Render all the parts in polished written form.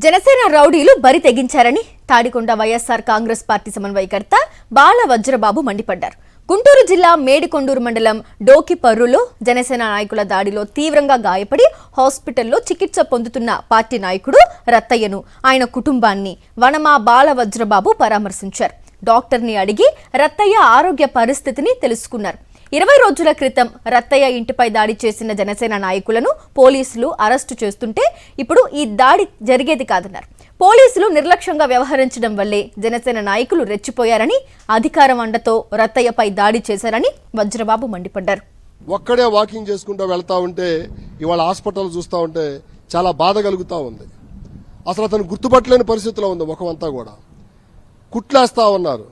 జనసేన రౌడీలు బరి తెగించారని తాడికొండ వైఎస్ఆర్ కాంగ్రెస్ పార్టీ సమన్వయకర్త బాల వజ్రబాబు మండిపడ్డారు. గుంటూరు జిల్లా మేడికొండూరు మండలం డోకిపర్రులో జనసేన నాయకుల దాడిలో తీవ్రంగా గాయపడి హాస్పిటల్లో చికిత్స పొందుతున్న పార్టీ నాయకుడు రత్తయ్యను, ఆయన కుటుంబాన్ని వనమా బాల వజ్రబాబు పరామర్శించారు. డాక్టర్ని అడిగి రత్తయ్య ఆరోగ్య పరిస్థితిని తెలుసుకున్నారు. 20 రోజుల క్రితం రత్తయ్య ఇంటిపై దాడి చేసిన జనసేన నాయకులను పోలీసులు అరెస్టు చేస్తుంటే ఇప్పుడు ఈ దాడి జరిగేది కాదన్నారు. పోలీసులు నిర్లక్ష్యంగా వ్యవహరించడం వల్లే జనసేన నాయకులు రెచ్చిపోయారని, అధికారం అండతో రత్తయ్యపై దాడి చేశారని వజ్రబాబు మండిపడ్డారు. ఒక్కడే వాకింగ్ చేసుకుంటూ వెళ్తా ఉంటే ఇవాళ హాస్పిటల్ చూస్తూ ఉంటే చాలా బాధ కలుగుతూ ఉంది. అసలు అతను గుర్తుపట్టలేని పరిస్థితిలో ఉంది. ముఖమంతా కూడా కుట్లేస్తా ఉన్నారు.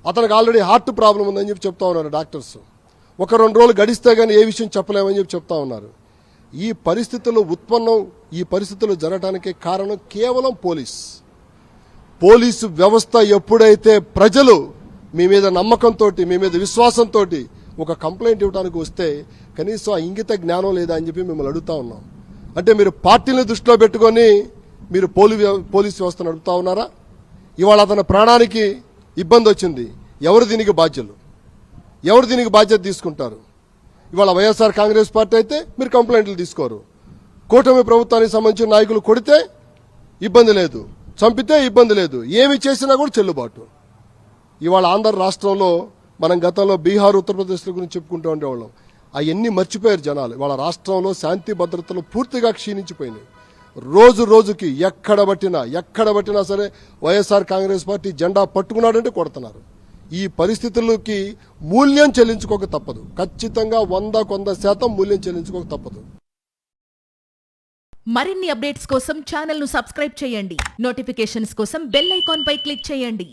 అతనికి ఆల్రెడీ హార్ట్ ప్రాబ్లం ఉందని చెప్పి చెప్తా ఉన్నారు డాక్టర్స్. 1-2 రోజులు గడిస్తే గానీ ఏ విషయం చెప్పలేమని చెప్పి చెప్తా ఉన్నారు. ఈ పరిస్థితుల్లో ఈ పరిస్థితులు జరగడానికి కారణం కేవలం పోలీసు వ్యవస్థ. ఎప్పుడైతే ప్రజలు మీ మీద నమ్మకంతో, మీ మీద విశ్వాసంతో ఒక కంప్లైంట్ ఇవ్వడానికి వస్తే కనీసం ఆ ఇంగిత జ్ఞానం లేదా అని చెప్పి మిమ్మల్ని అడుగుతా ఉన్నాం. అంటే మీరు పార్టీని దృష్టిలో పెట్టుకొని మీరు పోలీసు వ్యవస్థ నడుపుతా ఉన్నారా? ఇవాళ అతని ప్రాణానికి ఇబ్బంది వచ్చింది. ఎవరు దీనికి బాధ్యత తీసుకుంటారు? ఇవాళ వైఎస్ఆర్ కాంగ్రెస్ పార్టీ అయితే మీరు కంప్లైంట్లు తీసుకోరు. కూటమి ప్రభుత్వానికి సంబంధించిన నాయకులు కొడితే ఇబ్బంది లేదు, చంపితే ఇబ్బంది లేదు, ఏమి చేసినా కూడా చెల్లుబాటు. ఇవాళ ఆంధ్ర రాష్ట్రంలో మనం గతంలో బీహార్, ఉత్తరప్రదేశ్ల గురించి చెప్పుకుంటూ ఉండేవాళ్ళం. అవన్నీ మర్చిపోయారు జనాలు. ఇవాళ రాష్ట్రంలో శాంతి భద్రతలు పూర్తిగా క్షీణించిపోయినాయి. రోజుకి ఎక్కడ పట్టినా సరే వైఎస్ఆర్ కాంగ్రెస్ పార్టీ జెండా పట్టుకున్నాడంటే కొడుతున్నారు. ఈ పరిస్థితులకి మూల్యం చెల్లించుకోక తప్పదు. ఖచ్చితంగా 100% మూల్యం చెల్లించుకోక తప్పదు. మరిన్ని అప్డేట్స్ కోసం ఛానల్ ను సబ్స్క్రైబ్ చేయండి. నోటిఫికేషన్స్ కోసం బెల్ ఐకాన్ పై క్లిక్ చేయండి.